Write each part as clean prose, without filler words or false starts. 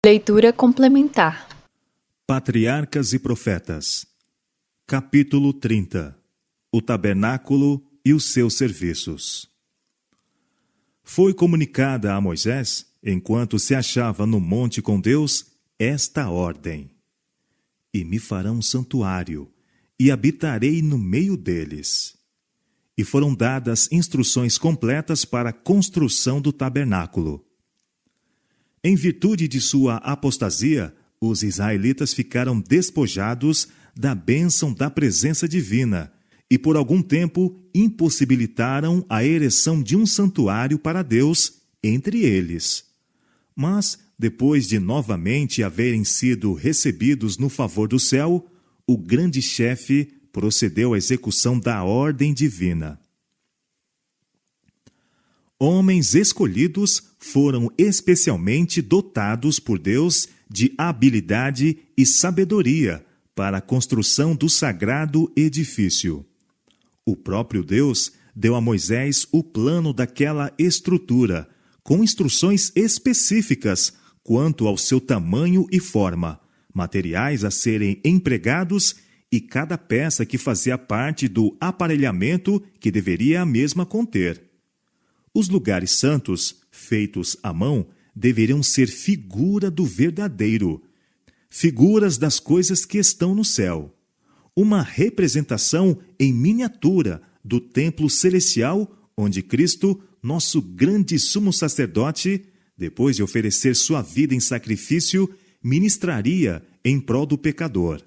Leitura complementar. Patriarcas e Profetas. Capítulo 30. O Tabernáculo e os seus serviços. Foi comunicada a Moisés, enquanto se achava no monte com Deus, esta ordem: E me farão um santuário, e habitarei no meio deles. E foram dadas instruções completas para a construção do tabernáculo. Em virtude de sua apostasia, os israelitas ficaram despojados da bênção da presença divina e por algum tempo impossibilitaram a ereção de um santuário para Deus entre eles. Mas, depois de novamente haverem sido recebidos no favor do céu, o grande chefe procedeu à execução da ordem divina. Homens escolhidos foram especialmente dotados por Deus de habilidade e sabedoria para a construção do sagrado edifício. O próprio Deus deu a Moisés o plano daquela estrutura, com instruções específicas quanto ao seu tamanho e forma, materiais a serem empregados e cada peça que fazia parte do aparelhamento que deveria a mesma conter. Os lugares santos, feitos à mão, deveriam ser figura do verdadeiro, figuras das coisas que estão no céu. Uma representação em miniatura do templo celestial, onde Cristo, nosso grande sumo sacerdote, depois de oferecer sua vida em sacrifício, ministraria em prol do pecador.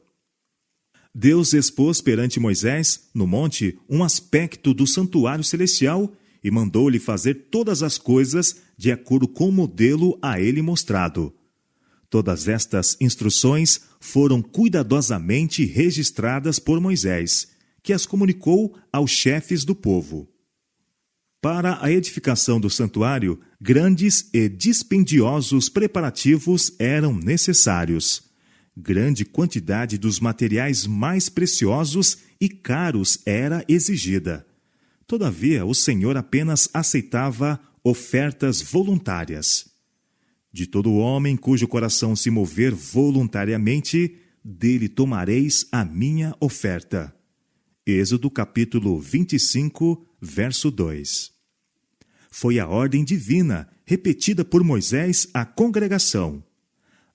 Deus expôs perante Moisés, no monte, um aspecto do santuário celestial e mandou-lhe fazer todas as coisas de acordo com o modelo a ele mostrado. Todas estas instruções foram cuidadosamente registradas por Moisés, que as comunicou aos chefes do povo. Para a edificação do santuário, grandes e dispendiosos preparativos eram necessários. Grande quantidade dos materiais mais preciosos e caros era exigida. Todavia, o Senhor apenas aceitava ofertas voluntárias. De todo homem cujo coração se mover voluntariamente, dele tomareis a minha oferta. Êxodo capítulo 25, verso 2. Foi a ordem divina, repetida por Moisés à congregação.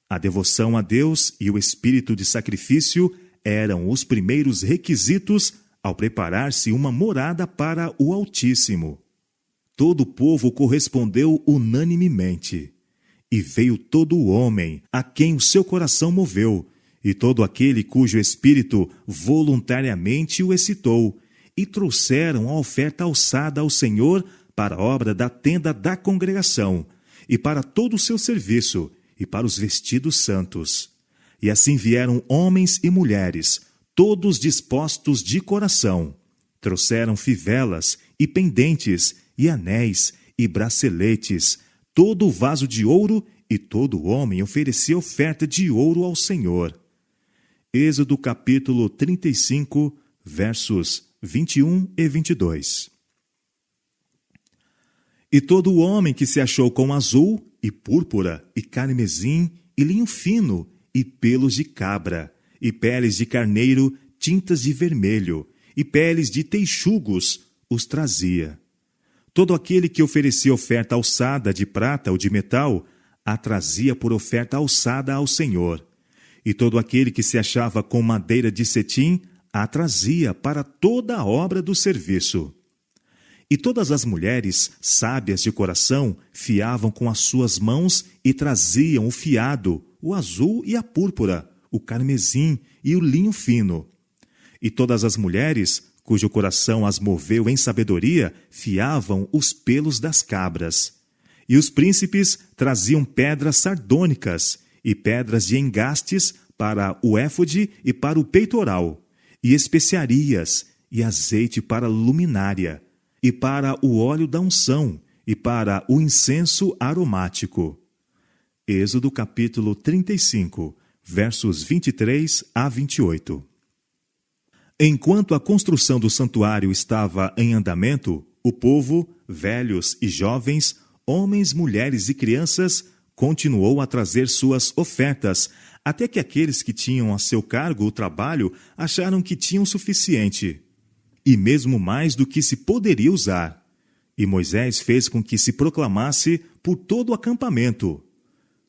A devoção a Deus e o espírito de sacrifício eram os primeiros requisitos ao preparar-se uma morada para o Altíssimo. Todo o povo correspondeu unanimemente. E veio todo o homem, a quem o seu coração moveu, e todo aquele cujo espírito voluntariamente o excitou, e trouxeram a oferta alçada ao Senhor para a obra da tenda da congregação, e para todo o seu serviço, e para os vestidos santos. E assim vieram homens e mulheres, todos dispostos de coração. Trouxeram fivelas e pendentes, e anéis e braceletes, todo o vaso de ouro, e todo homem oferecia oferta de ouro ao Senhor. Êxodo capítulo 35, versos 21 e 22. E todo homem que se achou com azul, e púrpura, e carmesim, e linho fino, e pelos de cabra, e peles de carneiro, tintas de vermelho, e peles de teixugos, os trazia. Todo aquele que oferecia oferta alçada de prata ou de metal, a trazia por oferta alçada ao Senhor. E todo aquele que se achava com madeira de cetim, a trazia para toda a obra do serviço. E todas as mulheres, sábias de coração, fiavam com as suas mãos e traziam o fiado, o azul e a púrpura, o carmesim e o linho fino. E todas as mulheres, cujo coração as moveu em sabedoria, fiavam os pelos das cabras. E os príncipes traziam pedras sardônicas e pedras de engastes para o éfode e para o peitoral, e especiarias e azeite para a luminária, e para o óleo da unção, e para o incenso aromático. Êxodo capítulo 35, versos 23 a 28. Enquanto a construção do santuário estava em andamento, o povo, velhos e jovens, homens, mulheres e crianças, continuou a trazer suas ofertas, até que aqueles que tinham a seu cargo o trabalho acharam que tinham suficiente, e mesmo mais do que se poderia usar. E Moisés fez com que se proclamasse por todo o acampamento: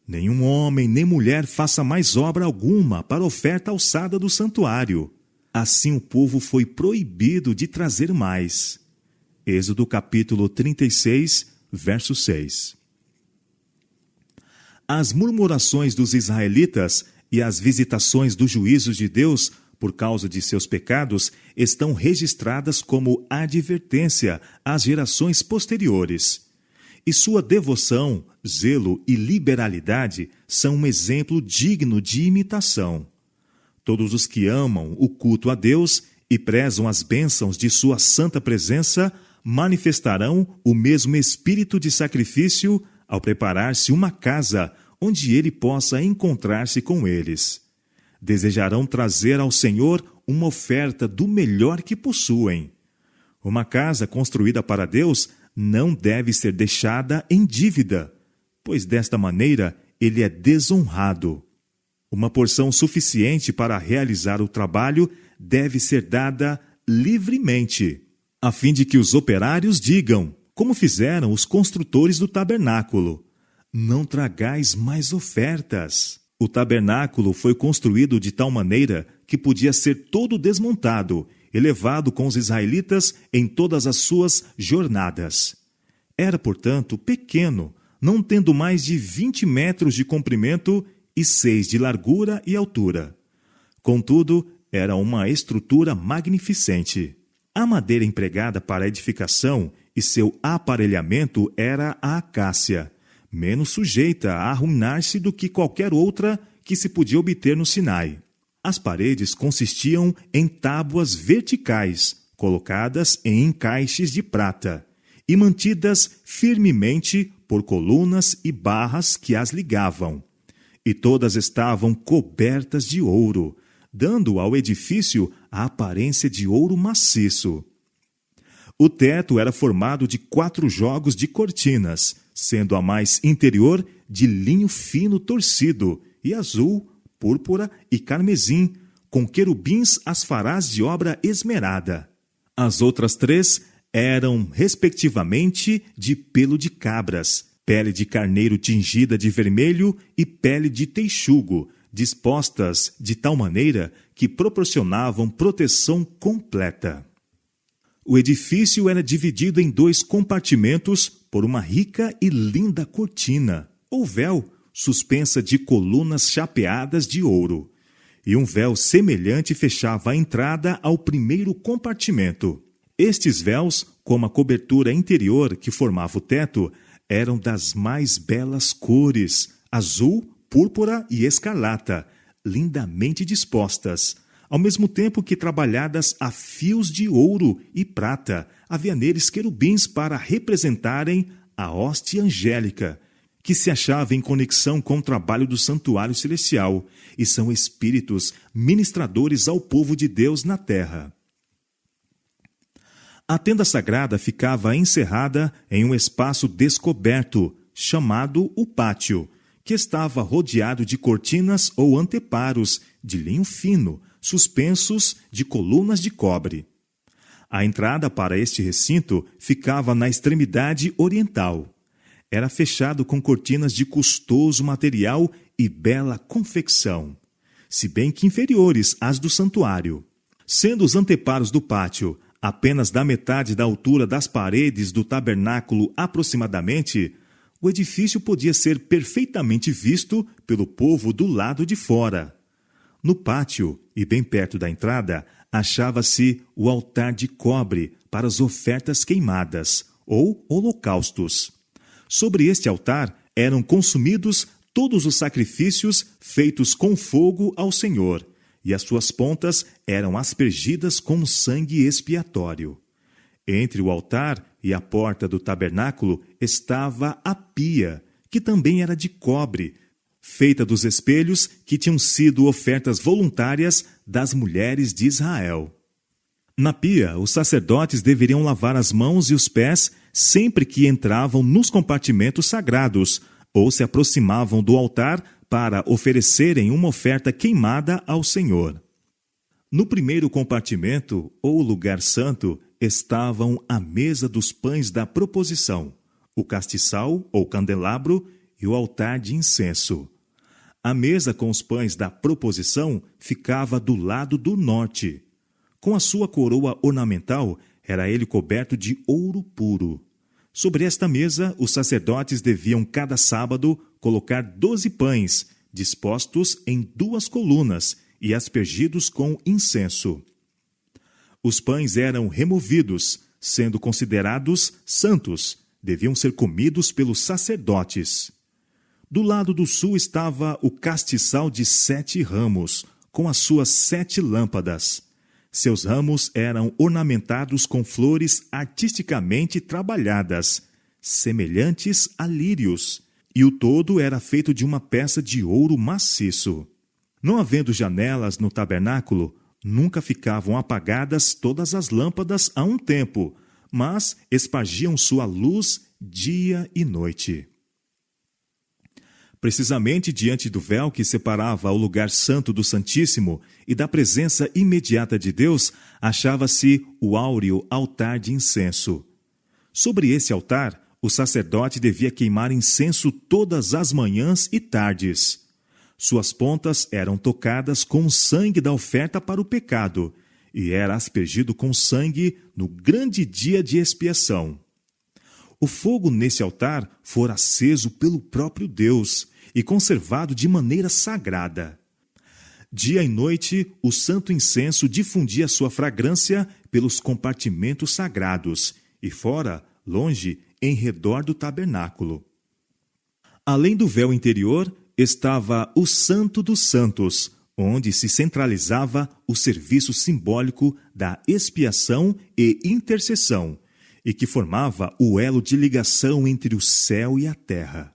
nenhum homem nem mulher faça mais obra alguma para oferta alçada do santuário. Assim o povo foi proibido de trazer mais. Êxodo capítulo 36, verso 6. As murmurações dos israelitas e as visitações dos juízos de Deus por causa de seus pecados estão registradas como advertência às gerações posteriores. E sua devoção, zelo e liberalidade são um exemplo digno de imitação. Todos os que amam o culto a Deus e prezam as bênçãos de sua santa presença manifestarão o mesmo espírito de sacrifício ao preparar-se uma casa onde ele possa encontrar-se com eles. Desejarão trazer ao Senhor uma oferta do melhor que possuem. Uma casa construída para Deus não deve ser deixada em dívida, pois desta maneira ele é desonrado. Uma porção suficiente para realizar o trabalho deve ser dada livremente, a fim de que os operários digam, como fizeram os construtores do tabernáculo: não tragais mais ofertas. O tabernáculo foi construído de tal maneira que podia ser todo desmontado e levado com os israelitas em todas as suas jornadas. Era, portanto, pequeno, não tendo mais de 20 metros de comprimento e 6 de largura e altura. Contudo, era uma estrutura magnificente. A madeira empregada para a edificação e seu aparelhamento era a acácia, menos sujeita a arruinar-se do que qualquer outra que se podia obter no Sinai. As paredes consistiam em tábuas verticais, colocadas em encaixes de prata, e mantidas firmemente por colunas e barras que as ligavam. E todas estavam cobertas de ouro, dando ao edifício a aparência de ouro maciço. O teto era formado de 4 jogos de cortinas, sendo a mais interior de linho fino torcido, e azul, púrpura e carmesim, com querubins as farás de obra esmerada. As outras 3 eram, respectivamente, de pelo de cabras, pele de carneiro tingida de vermelho e pele de texugo, dispostas de tal maneira que proporcionavam proteção completa. O edifício era dividido em 2 compartimentos por uma rica e linda cortina, ou véu, suspensa de colunas chapeadas de ouro, e um véu semelhante fechava a entrada ao primeiro compartimento. Estes véus, como a cobertura interior que formava o teto, eram das mais belas cores, azul, púrpura e escarlata, lindamente dispostas, ao mesmo tempo que trabalhadas a fios de ouro e prata. Havia neles querubins para representarem a hóstia angélica, que se achava em conexão com o trabalho do santuário celestial, e são espíritos ministradores ao povo de Deus na terra. A tenda sagrada ficava encerrada em um espaço descoberto, chamado o pátio, que estava rodeado de cortinas ou anteparos de linho fino, suspensos de colunas de cobre. A entrada para este recinto ficava na extremidade oriental. Era fechado com cortinas de custoso material e bela confecção, se bem que inferiores às do santuário. Sendo os anteparos do pátio apenas da metade da altura das paredes do tabernáculo aproximadamente, o edifício podia ser perfeitamente visto pelo povo do lado de fora. No pátio, e bem perto da entrada, achava-se o altar de cobre para as ofertas queimadas, ou holocaustos. Sobre este altar eram consumidos todos os sacrifícios feitos com fogo ao Senhor, e as suas pontas eram aspergidas com sangue expiatório. Entre o altar e a porta do tabernáculo estava a pia, que também era de cobre, feita dos espelhos que tinham sido ofertas voluntárias das mulheres de Israel. Na pia, os sacerdotes deveriam lavar as mãos e os pés sempre que entravam nos compartimentos sagrados, ou se aproximavam do altar para oferecerem uma oferta queimada ao Senhor. No primeiro compartimento, ou lugar santo, estavam a mesa dos pães da proposição, o castiçal ou candelabro e o altar de incenso. A mesa com os pães da proposição ficava do lado do norte. Com a sua coroa ornamental, era ele coberto de ouro puro. Sobre esta mesa, os sacerdotes deviam cada sábado colocar 12 pães, dispostos em 2 colunas e aspergidos com incenso. Os pães eram removidos, sendo considerados santos, deviam ser comidos pelos sacerdotes. Do lado do sul estava o castiçal de 7 ramos, com as suas 7 lâmpadas. Seus ramos eram ornamentados com flores artisticamente trabalhadas, semelhantes a lírios, e o todo era feito de uma peça de ouro maciço. Não havendo janelas no tabernáculo, nunca ficavam apagadas todas as lâmpadas a um tempo, mas espargiam sua luz dia e noite. Precisamente diante do véu que separava o lugar santo do Santíssimo e da presença imediata de Deus, achava-se o áureo altar de incenso. Sobre esse altar, o sacerdote devia queimar incenso todas as manhãs e tardes. Suas pontas eram tocadas com o sangue da oferta para o pecado, e era aspergido com sangue no grande dia de expiação. O fogo nesse altar fora aceso pelo próprio Deus e conservado de maneira sagrada. Dia e noite, o santo incenso difundia sua fragrância pelos compartimentos sagrados e fora, longe, em redor do tabernáculo. Além do véu interior, estava o Santo dos Santos, onde se centralizava o serviço simbólico da expiação e intercessão, e que formava o elo de ligação entre o céu e a terra.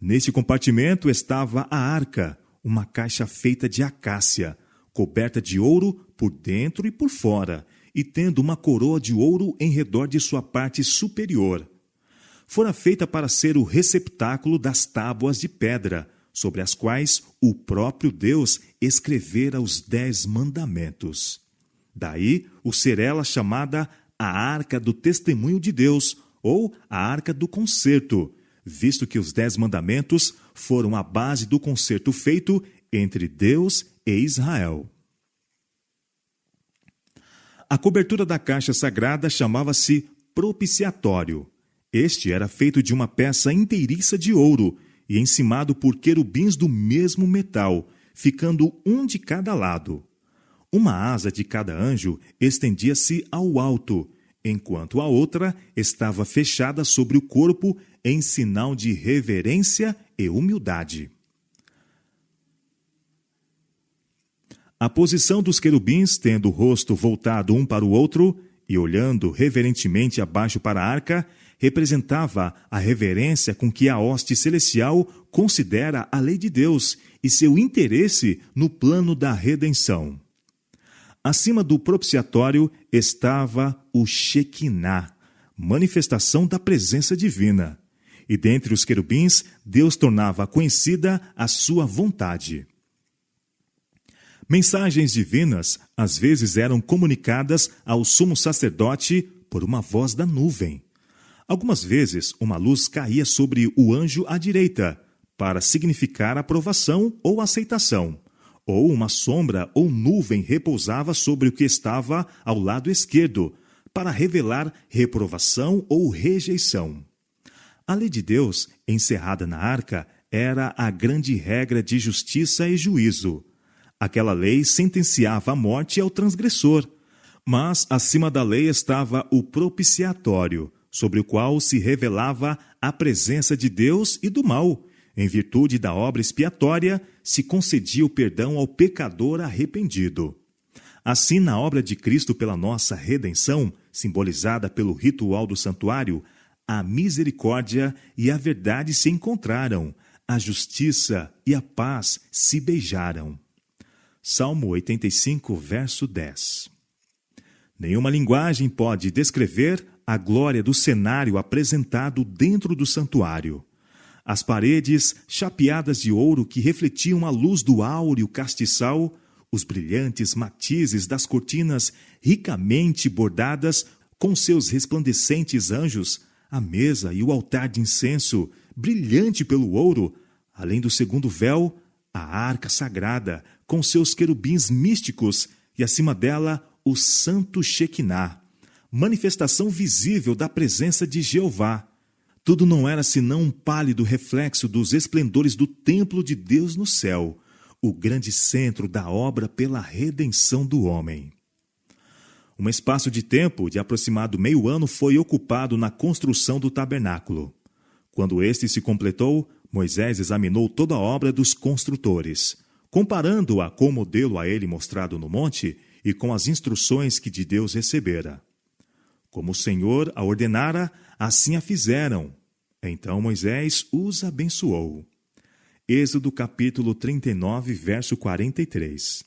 Neste compartimento estava a arca, uma caixa feita de acácia, coberta de ouro por dentro e por fora, e tendo uma coroa de ouro em redor de sua parte superior. Fora feita para ser o receptáculo das tábuas de pedra, sobre as quais o próprio Deus escrevera os 10 mandamentos. Daí o ser ela chamada a Arca do Testemunho de Deus, ou a Arca do Concerto, visto que os 10 mandamentos foram a base do concerto feito entre Deus e Israel. A cobertura da caixa sagrada chamava-se propiciatório. Este era feito de uma peça inteiriça de ouro e encimado por querubins do mesmo metal, ficando um de cada lado. Uma asa de cada anjo estendia-se ao alto, enquanto a outra estava fechada sobre o corpo em sinal de reverência e humildade. A posição dos querubins, tendo o rosto voltado um para o outro e olhando reverentemente abaixo para a arca, representava a reverência com que a hoste celestial considera a lei de Deus e seu interesse no plano da redenção. Acima do propiciatório estava o Shequiná, manifestação da presença divina. E dentre os querubins, Deus tornava conhecida a sua vontade. Mensagens divinas às vezes eram comunicadas ao sumo sacerdote por uma voz da nuvem. Algumas vezes, uma luz caía sobre o anjo à direita, para significar aprovação ou aceitação, ou uma sombra ou nuvem repousava sobre o que estava ao lado esquerdo, para revelar reprovação ou rejeição. A lei de Deus, encerrada na arca, era a grande regra de justiça e juízo. Aquela lei sentenciava a morte ao transgressor, mas acima da lei estava o propiciatório, sobre o qual se revelava a presença de Deus e do mal. Em virtude da obra expiatória, se concedia o perdão ao pecador arrependido. Assim, na obra de Cristo pela nossa redenção, simbolizada pelo ritual do santuário, a misericórdia e a verdade se encontraram, a justiça e a paz se beijaram. Salmo 85, verso 10. Nenhuma linguagem pode descrever a glória do cenário apresentado dentro do santuário. As paredes chapeadas de ouro que refletiam a luz do áureo castiçal, os brilhantes matizes das cortinas ricamente bordadas com seus resplandecentes anjos, a mesa e o altar de incenso, brilhante pelo ouro, além do segundo véu, a arca sagrada, com seus querubins místicos, e acima dela o santo Shequiná, manifestação visível da presença de Jeová. Tudo não era senão um pálido reflexo dos esplendores do templo de Deus no céu, o grande centro da obra pela redenção do homem. Um espaço de tempo de aproximado meio ano foi ocupado na construção do tabernáculo. Quando este se completou, Moisés examinou toda a obra dos construtores, comparando-a com o modelo a ele mostrado no monte e com as instruções que de Deus recebera. Como o Senhor a ordenara, assim a fizeram. Então Moisés os abençoou. Êxodo capítulo 39, verso 43.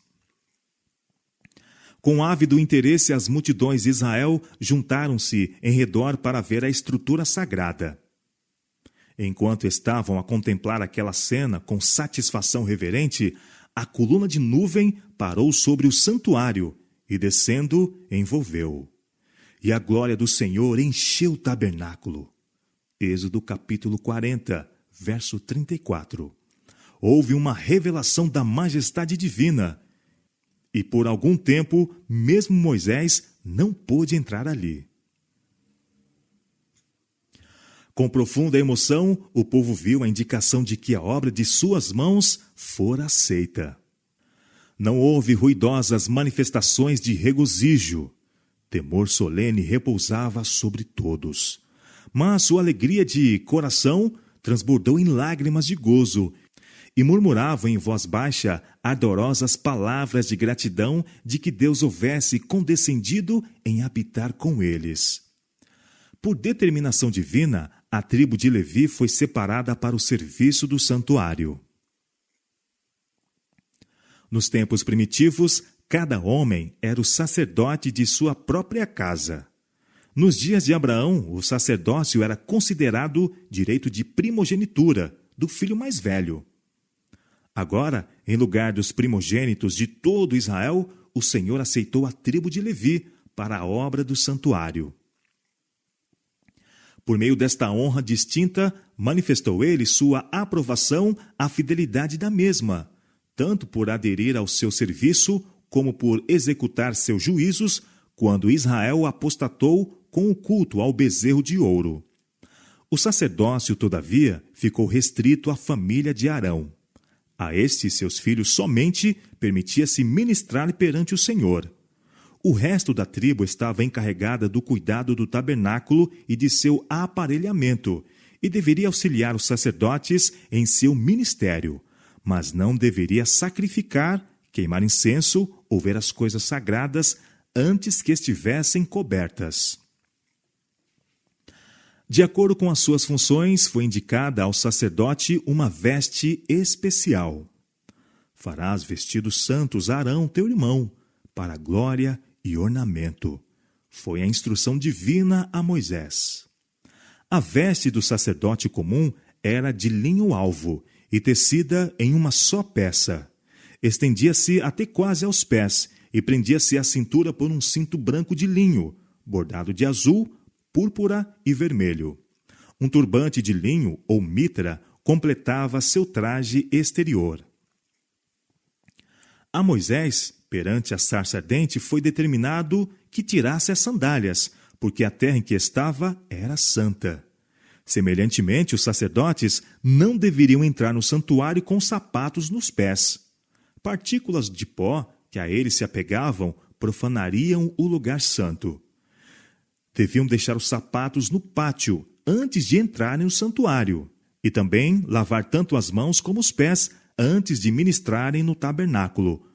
Com ávido interesse, as multidões de Israel juntaram-se em redor para ver a estrutura sagrada. Enquanto estavam a contemplar aquela cena com satisfação reverente, a coluna de nuvem parou sobre o santuário e, descendo, envolveu. E a glória do Senhor encheu o tabernáculo. Êxodo capítulo 40, verso 34. Houve uma revelação da majestade divina, e por algum tempo, mesmo Moisés não pôde entrar ali. Com profunda emoção, o povo viu a indicação de que a obra de suas mãos fora aceita. Não houve ruidosas manifestações de regozijo. Temor solene repousava sobre todos. Mas sua alegria de coração transbordou em lágrimas de gozo, e murmuravam em voz baixa ardorosas palavras de gratidão de que Deus houvesse condescendido em habitar com eles. Por determinação divina, a tribo de Levi foi separada para o serviço do santuário. Nos tempos primitivos, cada homem era o sacerdote de sua própria casa. Nos dias de Abraão, o sacerdócio era considerado direito de primogenitura do filho mais velho. Agora, em lugar dos primogênitos de todo Israel, o Senhor aceitou a tribo de Levi para a obra do santuário. Por meio desta honra distinta, manifestou ele sua aprovação à fidelidade da mesma, tanto por aderir ao seu serviço, como por executar seus juízos, quando Israel apostatou com o culto ao bezerro de ouro. O sacerdócio, todavia, ficou restrito à família de Arão. A estes seus filhos somente permitia-se ministrar perante o Senhor. O resto da tribo estava encarregada do cuidado do tabernáculo e de seu aparelhamento, e deveria auxiliar os sacerdotes em seu ministério, mas não deveria sacrificar, queimar incenso ou ver as coisas sagradas antes que estivessem cobertas. De acordo com as suas funções, foi indicada ao sacerdote uma veste especial. Farás vestidos santos a Arão, teu irmão, para glória e ornamento. Foi a instrução divina a Moisés. A veste do sacerdote comum era de linho alvo e tecida em uma só peça. Estendia-se até quase aos pés e prendia-se à cintura por um cinto branco de linho, bordado de azul, púrpura e vermelho. Um turbante de linho ou mitra completava seu traje exterior. A Moisés, perante a sarça ardente, foi determinado que tirasse as sandálias, porque a terra em que estava era santa. Semelhantemente, os sacerdotes não deveriam entrar no santuário com sapatos nos pés. Partículas de pó que a eles se apegavam profanariam o lugar santo. Deviam deixar os sapatos no pátio antes de entrarem no santuário, e também lavar tanto as mãos como os pés antes de ministrarem no tabernáculo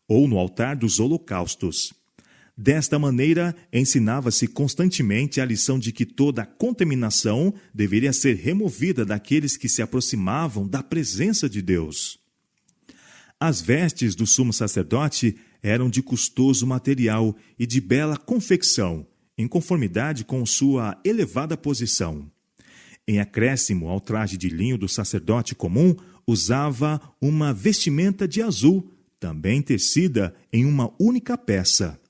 ou no altar dos holocaustos. Desta maneira, ensinava-se constantemente a lição de que toda a contaminação deveria ser removida daqueles que se aproximavam da presença de Deus. As vestes do sumo sacerdote eram de custoso material e de bela confecção, em conformidade com sua elevada posição. em acréscimo ao traje de linho do sacerdote comum, usava uma vestimenta de azul, também tecida em uma única peça.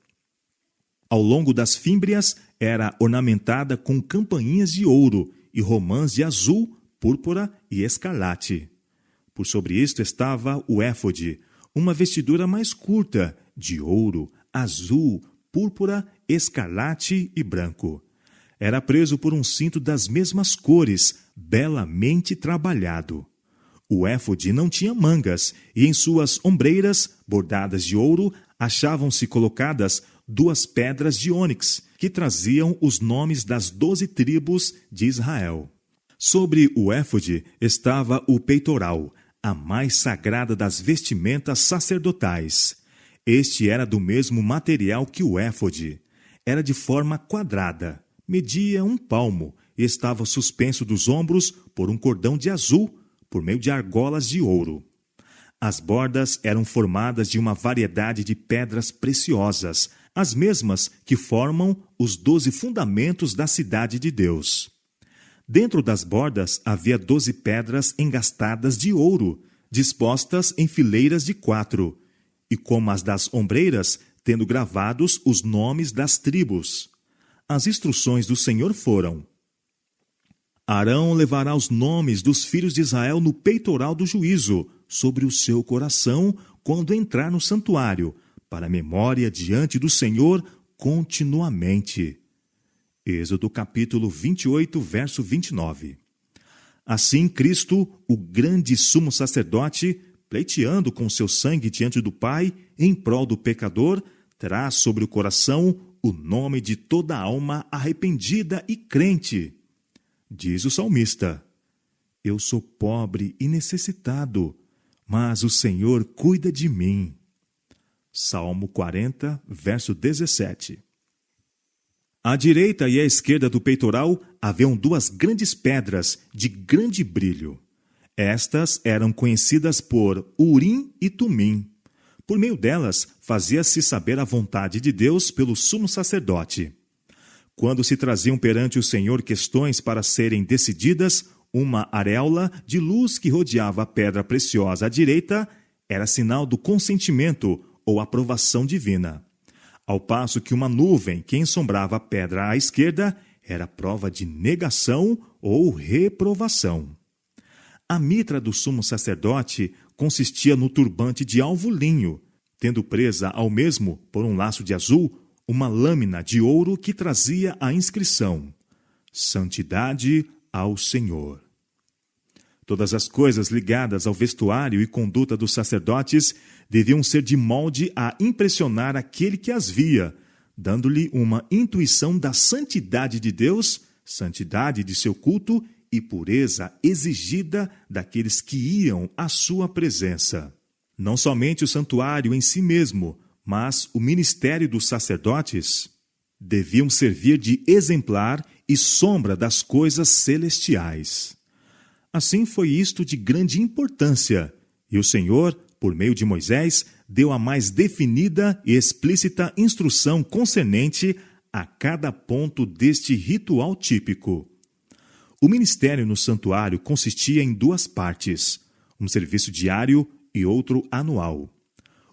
Ao longo das fímbrias era ornamentada com campainhas de ouro e romãs de azul, púrpura e escarlate. Por sobre isto estava o éfode, uma vestidura mais curta, de ouro, azul, púrpura, escarlate e branco. Era preso por um cinto das mesmas cores, belamente trabalhado. O éfode não tinha mangas, e em suas ombreiras, bordadas de ouro, achavam-se colocadas 2 pedras de ônix, que traziam os nomes das 12 tribos de Israel. Sobre o éfode estava o peitoral, a mais sagrada das vestimentas sacerdotais. Este era do mesmo material que o éfode. Era de forma quadrada, media 1 palmo e estava suspenso dos ombros por um cordão de azul, por meio de argolas de ouro. As bordas eram formadas de uma variedade de pedras preciosas, as mesmas que formam os 12 fundamentos da cidade de Deus. Dentro das bordas havia 12 pedras engastadas de ouro, dispostas em fileiras de 4, e como as das ombreiras, tendo gravados os nomes das tribos. As instruções do Senhor foram: Arão levará os nomes dos filhos de Israel no peitoral do juízo, sobre o seu coração, quando entrar no santuário, para memória diante do Senhor continuamente. Êxodo capítulo 28, verso 29. Assim, Cristo, o grande sumo sacerdote, pleiteando com seu sangue diante do Pai, em prol do pecador, traz sobre o coração o nome de toda alma arrependida e crente. Diz o salmista: Eu sou pobre e necessitado, mas o Senhor cuida de mim. Salmo 40, verso 17. À direita e à esquerda do peitoral haviam 2 grandes pedras de grande brilho. Estas eram conhecidas por Urim e Tumim. Por meio delas, fazia-se saber a vontade de Deus pelo sumo sacerdote. Quando se traziam perante o Senhor questões para serem decididas, uma areola de luz que rodeava a pedra preciosa à direita era sinal do consentimento ou aprovação divina, ao passo que uma nuvem que ensombrava a pedra à esquerda era prova de negação ou reprovação. A mitra do sumo sacerdote consistia no turbante de alvo linho, tendo presa ao mesmo, por um laço de azul, uma lâmina de ouro que trazia a inscrição: Santidade ao Senhor. Todas as coisas ligadas ao vestuário e conduta dos sacerdotes deviam ser de molde a impressionar aquele que as via, dando-lhe uma intuição da santidade de Deus, santidade de seu culto e pureza exigida daqueles que iam à sua presença. Não somente o santuário em si mesmo, mas o ministério dos sacerdotes deviam servir de exemplar e sombra das coisas celestiais. Assim foi isto de grande importância, e o Senhor, por meio de Moisés, deu a mais definida e explícita instrução concernente a cada ponto deste ritual típico. O ministério no santuário consistia em 2 partes, um serviço diário e outro anual.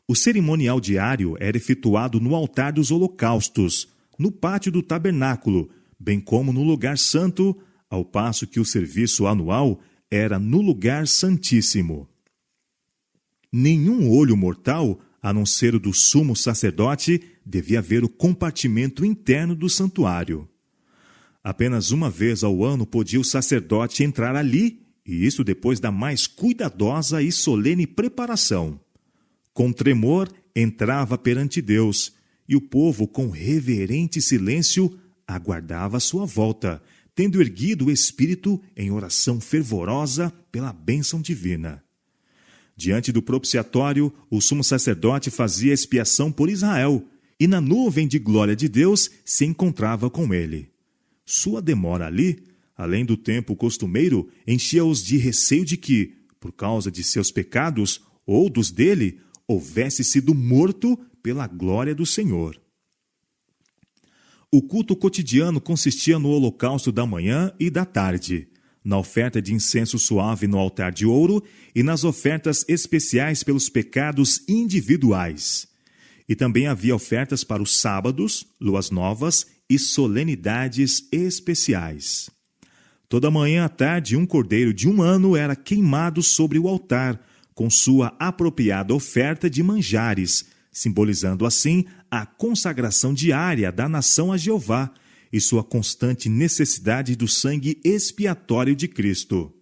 O cerimonial diário era efetuado no altar dos holocaustos, no pátio do tabernáculo, bem como no lugar santo, ao passo que o serviço anual era no lugar santíssimo. Nenhum olho mortal, a não ser o do sumo sacerdote, devia ver o compartimento interno do santuário. Apenas uma vez ao ano podia o sacerdote entrar ali, e isso depois da mais cuidadosa e solene preparação. Com tremor, entrava perante Deus, e o povo, com reverente silêncio, aguardava a sua volta, tendo erguido o espírito em oração fervorosa pela bênção divina. Diante do propiciatório, o sumo sacerdote fazia expiação por Israel, e na nuvem de glória de Deus se encontrava com ele. Sua demora ali, além do tempo costumeiro, enchia-os de receio de que, por causa de seus pecados ou dos dele, houvesse sido morto pela glória do Senhor. O culto cotidiano consistia no holocausto da manhã e da tarde. na oferta de incenso suave no altar de ouro e nas ofertas especiais pelos pecados individuais. E também havia ofertas para os sábados, luas novas e solenidades especiais. Toda manhã à tarde, um cordeiro de 1 ano era queimado sobre o altar, com sua apropriada oferta de manjares, simbolizando assim a consagração diária da nação a Jeová e sua constante necessidade do sangue expiatório de Cristo.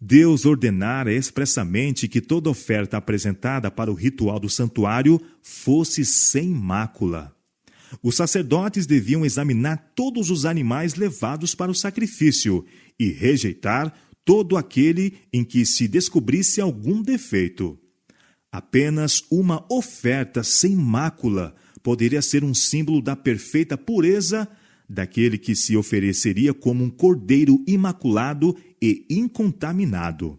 Deus ordenara expressamente que toda oferta apresentada para o ritual do santuário fosse sem mácula. Os sacerdotes deviam examinar todos os animais levados para o sacrifício e rejeitar todo aquele em que se descobrisse algum defeito. Apenas uma oferta sem mácula poderia ser um símbolo da perfeita pureza daquele que se ofereceria como um cordeiro imaculado e incontaminado.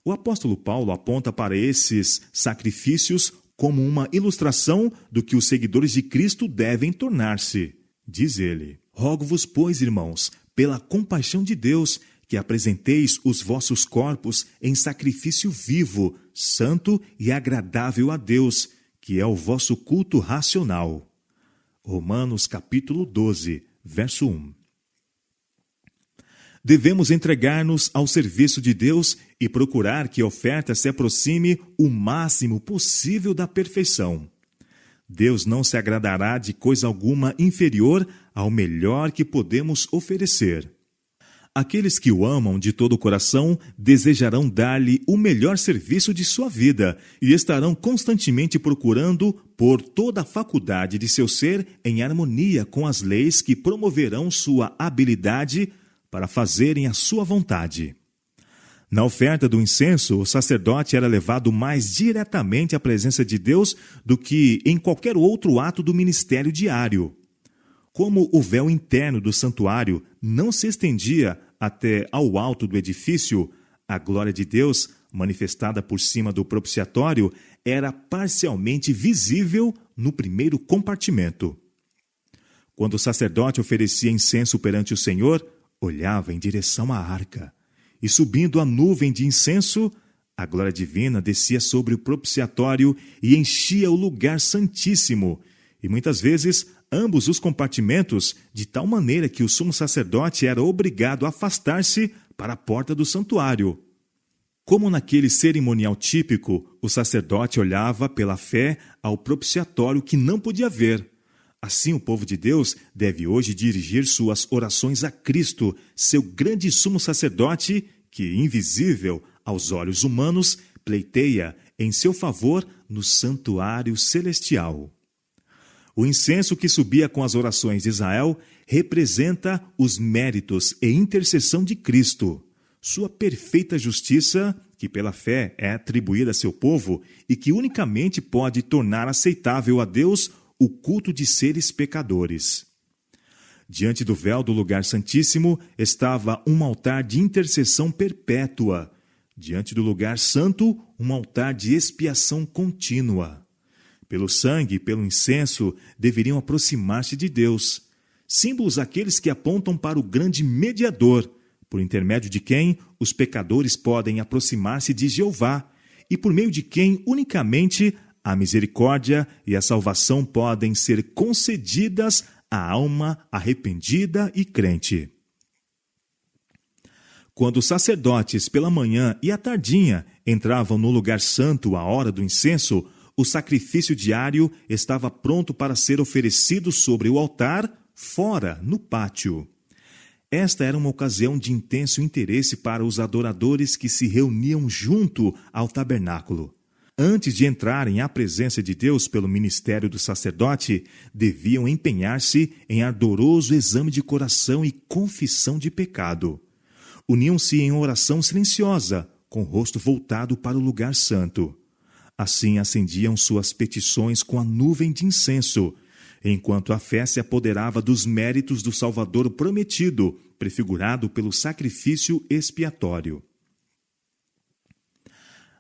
O apóstolo Paulo aponta para esses sacrifícios como uma ilustração do que os seguidores de Cristo devem tornar-se. Diz ele: Rogo-vos, pois, irmãos, pela compaixão de Deus, que apresenteis os vossos corpos em sacrifício vivo, santo e agradável a Deus, que é o vosso culto racional. Romanos capítulo 12, verso 1. Devemos entregar-nos ao serviço de Deus e procurar que a oferta se aproxime o máximo possível da perfeição. Deus não se agradará de coisa alguma inferior ao melhor que podemos oferecer. Aqueles que o amam de todo o coração desejarão dar-lhe o melhor serviço de sua vida e estarão constantemente procurando pôr toda a faculdade de seu ser em harmonia com as leis que promoverão sua habilidade para fazerem a sua vontade. Na oferta do incenso, o sacerdote era levado mais diretamente à presença de Deus do que em qualquer outro ato do ministério diário. Como o véu interno do santuário não se estendia até ao alto do edifício, a glória de Deus, manifestada por cima do propiciatório, era parcialmente visível no primeiro compartimento. Quando o sacerdote oferecia incenso perante o Senhor, olhava em direção à arca, e subindo a nuvem de incenso, a glória divina descia sobre o propiciatório e enchia o lugar santíssimo, e muitas vezes ambos os compartimentos, de tal maneira que o sumo sacerdote era obrigado a afastar-se para a porta do santuário. Como naquele cerimonial típico, o sacerdote olhava pela fé ao propiciatório que não podia ver. Assim, o povo de Deus deve hoje dirigir suas orações a Cristo, seu grande sumo sacerdote, que, invisível aos olhos humanos, pleiteia em seu favor no santuário celestial. O incenso que subia com as orações de Israel representa os méritos e intercessão de Cristo, sua perfeita justiça, que pela fé é atribuída a seu povo e que unicamente pode tornar aceitável a Deus o culto de seres pecadores. Diante do véu do lugar santíssimo estava um altar de intercessão perpétua. Diante do lugar santo, um altar de expiação contínua. Pelo sangue e pelo incenso deveriam aproximar-se de Deus, símbolos aqueles que apontam para o grande mediador, por intermédio de quem os pecadores podem aproximar-se de Jeová e por meio de quem unicamente a misericórdia e a salvação podem ser concedidas à alma arrependida e crente. Quando os sacerdotes, pela manhã e à tardinha, entravam no lugar santo à hora do incenso, o sacrifício diário estava pronto para ser oferecido sobre o altar, fora, no pátio. Esta era uma ocasião de intenso interesse para os adoradores que se reuniam junto ao tabernáculo. Antes de entrarem à presença de Deus pelo ministério do sacerdote, deviam empenhar-se em ardoroso exame de coração e confissão de pecado. Uniam-se em oração silenciosa, com o rosto voltado para o lugar santo. Assim acendiam suas petições com a nuvem de incenso, enquanto a fé se apoderava dos méritos do Salvador prometido, prefigurado pelo sacrifício expiatório.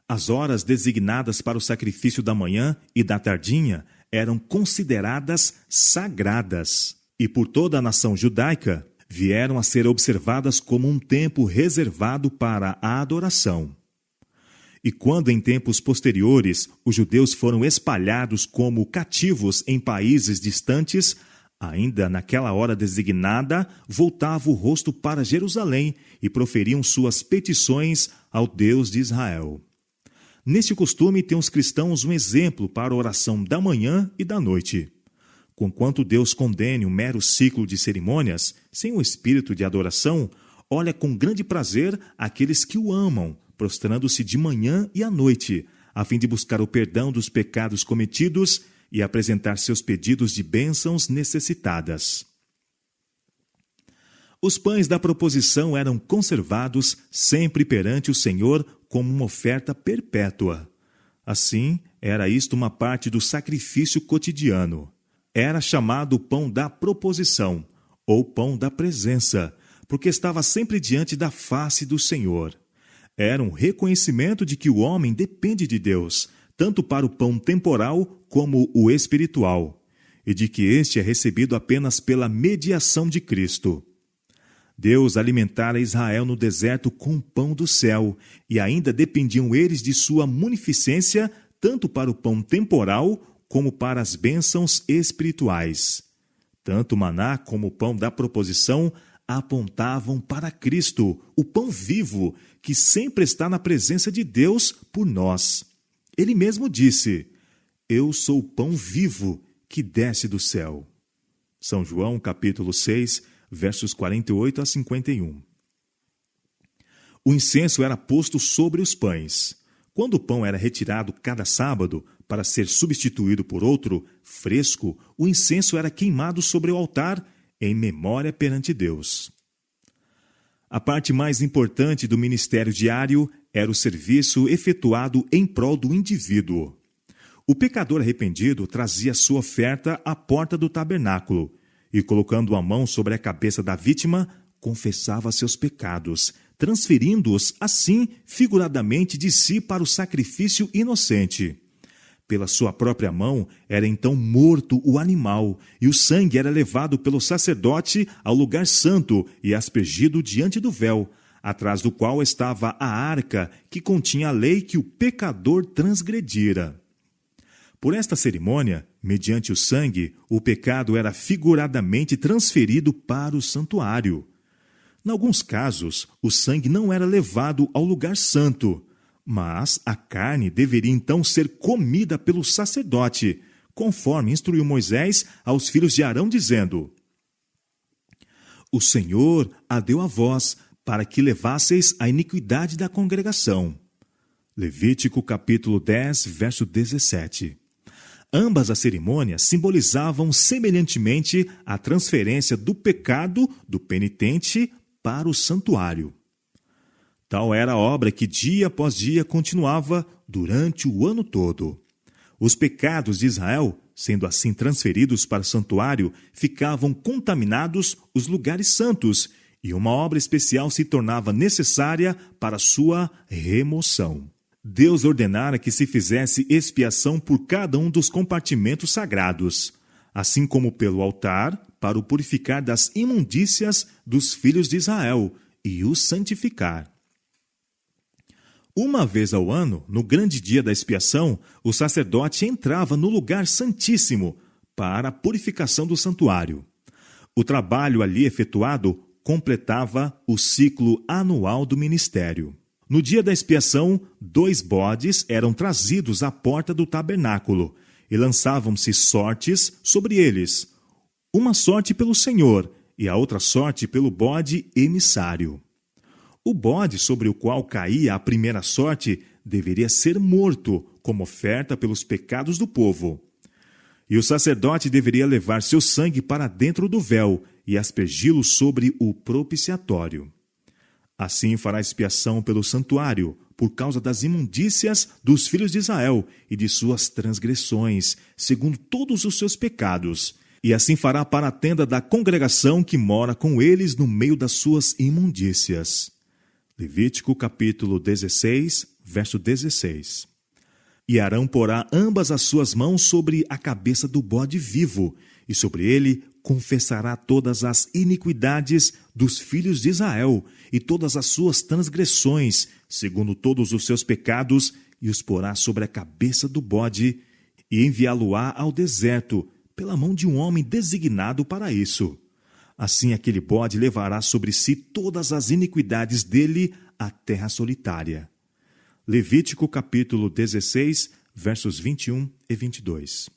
As horas designadas para o sacrifício da manhã e da tardinha eram consideradas sagradas, e por toda a nação judaica vieram a ser observadas como um tempo reservado para a adoração. E quando em tempos posteriores os judeus foram espalhados como cativos em países distantes, ainda naquela hora designada, voltava o rosto para Jerusalém e proferiam suas petições ao Deus de Israel. Neste costume têm os cristãos um exemplo para a oração da manhã e da noite. Conquanto Deus condene um mero ciclo de cerimônias, sem o espírito de adoração, olha com grande prazer aqueles que o amam, prostrando-se de manhã e à noite, a fim de buscar o perdão dos pecados cometidos e apresentar seus pedidos de bênçãos necessitadas. Os pães da proposição eram conservados sempre perante o Senhor como uma oferta perpétua. Assim, era isto uma parte do sacrifício cotidiano. Era chamado pão da proposição, ou pão da presença, porque estava sempre diante da face do Senhor. Era um reconhecimento de que o homem depende de Deus, tanto para o pão temporal como o espiritual, e de que este é recebido apenas pela mediação de Cristo. Deus alimentara Israel no deserto com o pão do céu, e ainda dependiam eles de sua munificência, tanto para o pão temporal como para as bênçãos espirituais. Tanto o maná como o pão da proposição apontavam para Cristo, o pão vivo, que sempre está na presença de Deus por nós. Ele mesmo disse: Eu sou o pão vivo que desce do céu. São João, capítulo 6, versos 48 a 51. O incenso era posto sobre os pães. Quando o pão era retirado cada sábado para ser substituído por outro, fresco, o incenso era queimado sobre o altar em memória perante Deus. A parte mais importante do ministério diário era o serviço efetuado em prol do indivíduo. O pecador arrependido trazia sua oferta à porta do tabernáculo e, colocando a mão sobre a cabeça da vítima, confessava seus pecados, transferindo-os, assim, figuradamente de si para o sacrifício inocente. Pela sua própria mão era então morto o animal, e o sangue era levado pelo sacerdote ao lugar santo e aspergido diante do véu, atrás do qual estava a arca que continha a lei que o pecador transgredira. Por esta cerimônia, mediante o sangue, o pecado era figuradamente transferido para o santuário. Em alguns casos, o sangue não era levado ao lugar santo, mas a carne deveria então ser comida pelo sacerdote, conforme instruiu Moisés aos filhos de Arão, dizendo: O Senhor a deu a vós, para que levasseis a iniquidade da congregação. Levítico capítulo 10, verso 17. Ambas as cerimônias simbolizavam semelhantemente a transferência do pecado do penitente para o santuário. Tal era a obra que dia após dia continuava durante o ano todo. Os pecados de Israel, sendo assim transferidos para o santuário, ficavam contaminados os lugares santos, e uma obra especial se tornava necessária para sua remoção. Deus ordenara que se fizesse expiação por cada um dos compartimentos sagrados, assim como pelo altar, para o purificar das imundícias dos filhos de Israel e os santificar. Uma vez ao ano, no grande dia da expiação, o sacerdote entrava no lugar santíssimo para a purificação do santuário. O trabalho ali efetuado completava o ciclo anual do ministério. No dia da expiação, 2 bodes eram trazidos à porta do tabernáculo e lançavam-se sortes sobre eles, uma sorte pelo Senhor e a outra sorte pelo bode emissário. O bode sobre o qual caía a primeira sorte deveria ser morto como oferta pelos pecados do povo. E o sacerdote deveria levar seu sangue para dentro do véu e aspergi-lo sobre o propiciatório. Assim fará expiação pelo santuário, por causa das imundícias dos filhos de Israel e de suas transgressões, segundo todos os seus pecados. E assim fará para a tenda da congregação que mora com eles no meio das suas imundícias. Levítico capítulo 16, verso 16. E Arão porá ambas as suas mãos sobre a cabeça do bode vivo, e sobre ele confessará todas as iniquidades dos filhos de Israel e todas as suas transgressões, segundo todos os seus pecados, e os porá sobre a cabeça do bode, e enviá-lo-á ao deserto, pela mão de um homem designado para isso. Assim aquele bode levará sobre si todas as iniquidades dele à terra solitária. Levítico capítulo 16, versos 21 e 22.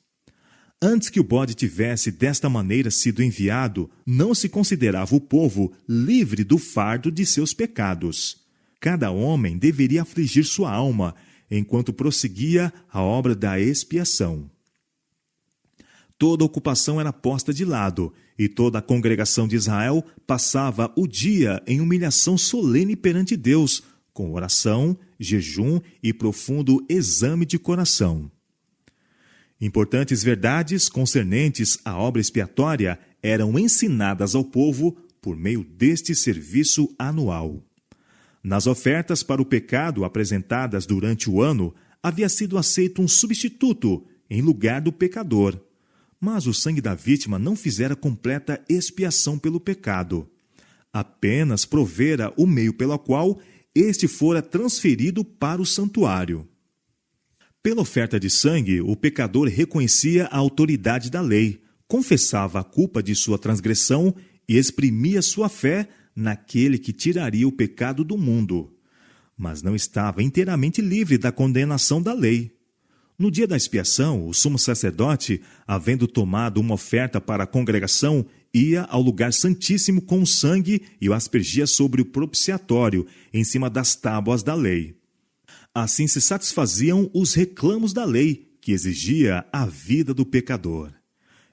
Antes que o bode tivesse desta maneira sido enviado, não se considerava o povo livre do fardo de seus pecados. Cada homem deveria afligir sua alma, enquanto prosseguia a obra da expiação. Toda ocupação era posta de lado, e toda a congregação de Israel passava o dia em humilhação solene perante Deus, com oração, jejum e profundo exame de coração. Importantes verdades concernentes à obra expiatória eram ensinadas ao povo por meio deste serviço anual. Nas ofertas para o pecado apresentadas durante o ano, havia sido aceito um substituto em lugar do pecador. Mas o sangue da vítima não fizera completa expiação pelo pecado. Apenas provera o meio pelo qual este fora transferido para o santuário. Pela oferta de sangue, o pecador reconhecia a autoridade da lei, confessava a culpa de sua transgressão e exprimia sua fé naquele que tiraria o pecado do mundo. Mas não estava inteiramente livre da condenação da lei. No dia da expiação, o sumo sacerdote, havendo tomado uma oferta para a congregação, ia ao lugar santíssimo com o sangue e o aspergia sobre o propiciatório, em cima das tábuas da lei. Assim se satisfaziam os reclamos da lei, que exigia a vida do pecador.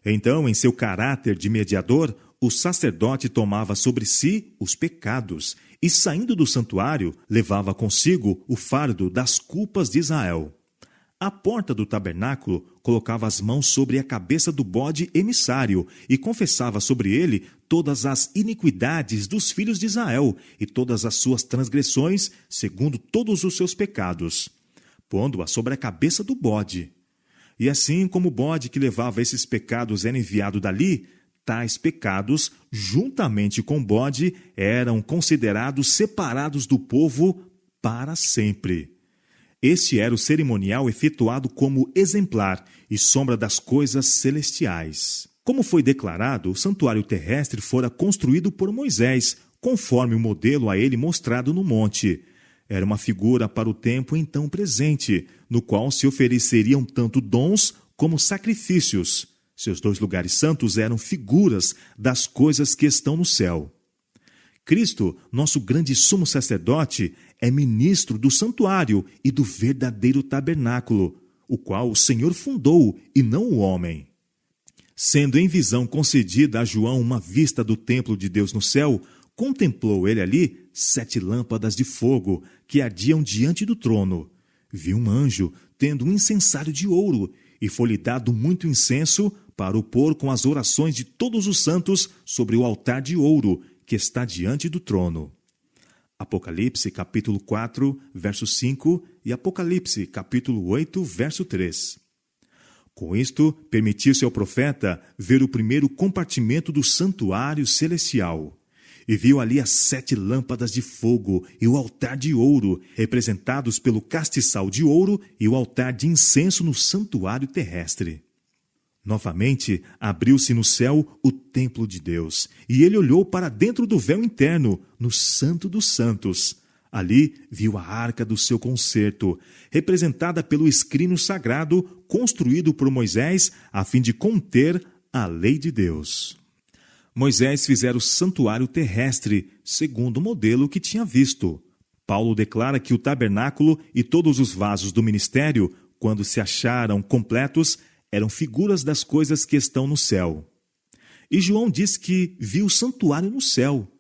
Então, em seu caráter de mediador, o sacerdote tomava sobre si os pecados e, saindo do santuário, levava consigo o fardo das culpas de Israel. À porta do tabernáculo, colocava as mãos sobre a cabeça do bode emissário e confessava sobre ele todas as iniquidades dos filhos de Israel e todas as suas transgressões, segundo todos os seus pecados, pondo-a sobre a cabeça do bode. E assim como o bode que levava esses pecados era enviado dali, tais pecados, juntamente com o bode, eram considerados separados do povo para sempre. Este era o cerimonial efetuado como exemplar e sombra das coisas celestiais. Como foi declarado, o santuário terrestre fora construído por Moisés, conforme o modelo a ele mostrado no monte. Era uma figura para o tempo então presente, no qual se ofereceriam tanto dons como sacrifícios. Seus 2 lugares santos eram figuras das coisas que estão no céu. Cristo, nosso grande sumo sacerdote, é ministro do santuário e do verdadeiro tabernáculo, o qual o Senhor fundou e não o homem. Sendo em visão concedida a João uma vista do templo de Deus no céu, contemplou ele ali 7 lâmpadas de fogo que ardiam diante do trono. Viu um anjo tendo um incensário de ouro, e foi-lhe dado muito incenso para o pôr com as orações de todos os santos sobre o altar de ouro que está diante do trono. Apocalipse capítulo 4, verso 5 e Apocalipse capítulo 8, verso 3. Com isto, permitiu-se ao profeta ver o primeiro compartimento do santuário celestial. E viu ali as 7 lâmpadas de fogo e o altar de ouro, representados pelo castiçal de ouro e o altar de incenso no santuário terrestre. Novamente, abriu-se no céu o templo de Deus, e ele olhou para dentro do véu interno, no Santo dos Santos. Ali viu a arca do seu concerto, representada pelo escrino sagrado construído por Moisés a fim de conter a lei de Deus. Moisés fizera o santuário terrestre, segundo o modelo que tinha visto. Paulo declara que o tabernáculo e todos os vasos do ministério, quando se acharam completos, eram figuras das coisas que estão no céu. E João diz que viu o santuário no céu.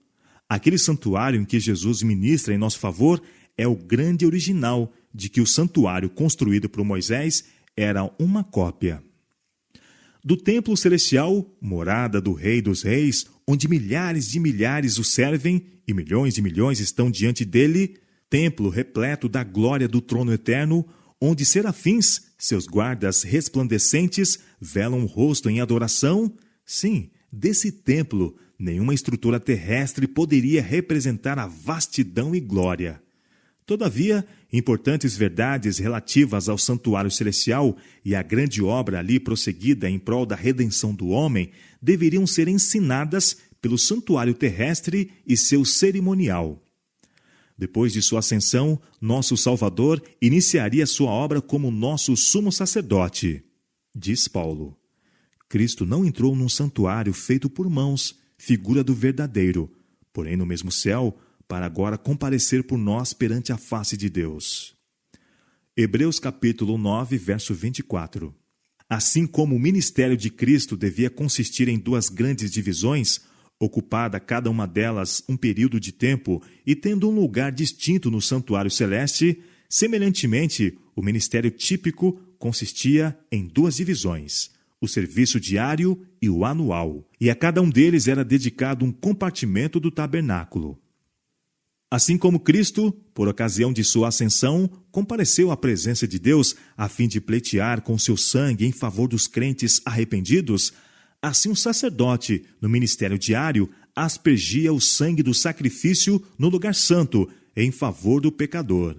Aquele santuário em que Jesus ministra em nosso favor é o grande original de que o santuário construído por Moisés era uma cópia. Do templo celestial, morada do Rei dos Reis, onde milhares de milhares o servem e milhões de milhões estão diante dele, templo repleto da glória do trono eterno, onde serafins, seus guardas resplandecentes, velam o rosto em adoração, sim, desse templo, nenhuma estrutura terrestre poderia representar a vastidão e glória. Todavia, importantes verdades relativas ao santuário celestial e à grande obra ali prosseguida em prol da redenção do homem deveriam ser ensinadas pelo santuário terrestre e seu cerimonial. Depois de sua ascensão, nosso Salvador iniciaria sua obra como nosso sumo sacerdote. Diz Paulo: Cristo não entrou num santuário feito por mãos, figura do verdadeiro, porém no mesmo céu, para agora comparecer por nós perante a face de Deus. Hebreus capítulo 9, verso 24. Assim como o ministério de Cristo devia consistir em duas grandes divisões, ocupada cada uma delas um período de tempo e tendo um lugar distinto no santuário celeste, semelhantemente, o ministério típico consistia em duas divisões, o serviço diário e o anual, e a cada um deles era dedicado um compartimento do tabernáculo. Assim como Cristo, por ocasião de sua ascensão, compareceu à presença de Deus a fim de pleitear com seu sangue em favor dos crentes arrependidos, assim o sacerdote, no ministério diário, aspergia o sangue do sacrifício no lugar santo, em favor do pecador.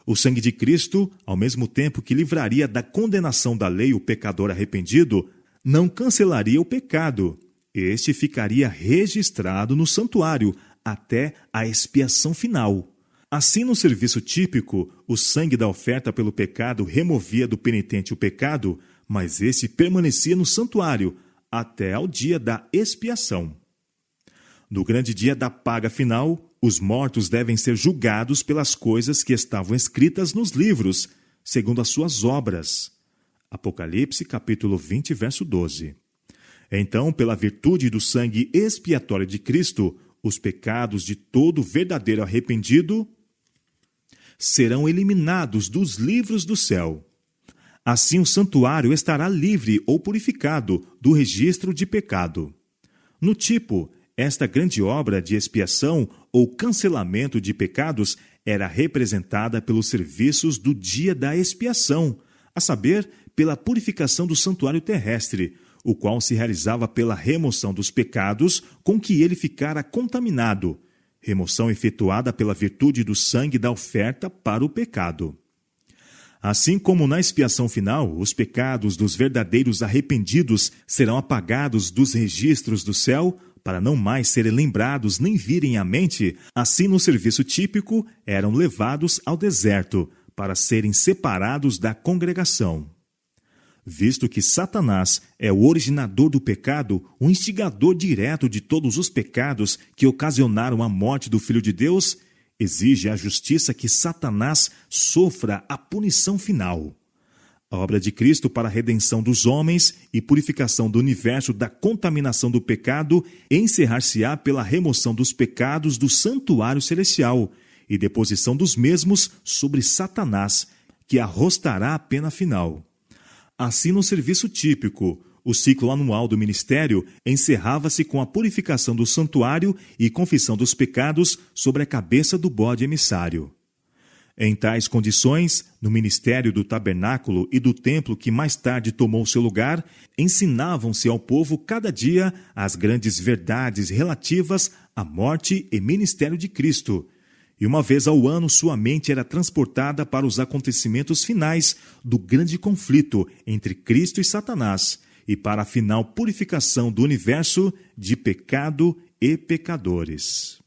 O sangue de Cristo, ao mesmo tempo que livraria da condenação da lei o pecador arrependido, não cancelaria o pecado. Este ficaria registrado no santuário até a expiação final. Assim, no serviço típico, o sangue da oferta pelo pecado removia do penitente o pecado, mas esse permanecia no santuário até ao dia da expiação. No grande dia da paga final, os mortos devem ser julgados pelas coisas que estavam escritas nos livros, segundo as suas obras. Apocalipse, capítulo 20, verso 12. Então, pela virtude do sangue expiatório de Cristo, os pecados de todo verdadeiro arrependido serão eliminados dos livros do céu. Assim, o santuário estará livre ou purificado do registro de pecado. No tipo, esta grande obra de expiação ou cancelamento de pecados era representada pelos serviços do dia da expiação, a saber, pela purificação do santuário terrestre, o qual se realizava pela remoção dos pecados com que ele ficara contaminado, remoção efetuada pela virtude do sangue da oferta para o pecado. Assim como na expiação final, os pecados dos verdadeiros arrependidos serão apagados dos registros do céu, para não mais serem lembrados nem virem à mente, assim no serviço típico eram levados ao deserto, para serem separados da congregação. Visto que Satanás é o originador do pecado, o instigador direto de todos os pecados que ocasionaram a morte do Filho de Deus, exige a justiça que Satanás sofra a punição final. A obra de Cristo para a redenção dos homens e purificação do universo da contaminação do pecado encerrar-se-á pela remoção dos pecados do santuário celestial e deposição dos mesmos sobre Satanás, que arrostará a pena final. Assim, no serviço típico, o ciclo anual do ministério encerrava-se com a purificação do santuário e confissão dos pecados sobre a cabeça do bode emissário. Em tais condições, no ministério do tabernáculo e do templo que mais tarde tomou seu lugar, ensinavam-se ao povo cada dia as grandes verdades relativas à morte e ministério de Cristo, e uma vez ao ano sua mente era transportada para os acontecimentos finais do grande conflito entre Cristo e Satanás, e para a final purificação do universo de pecado e pecadores.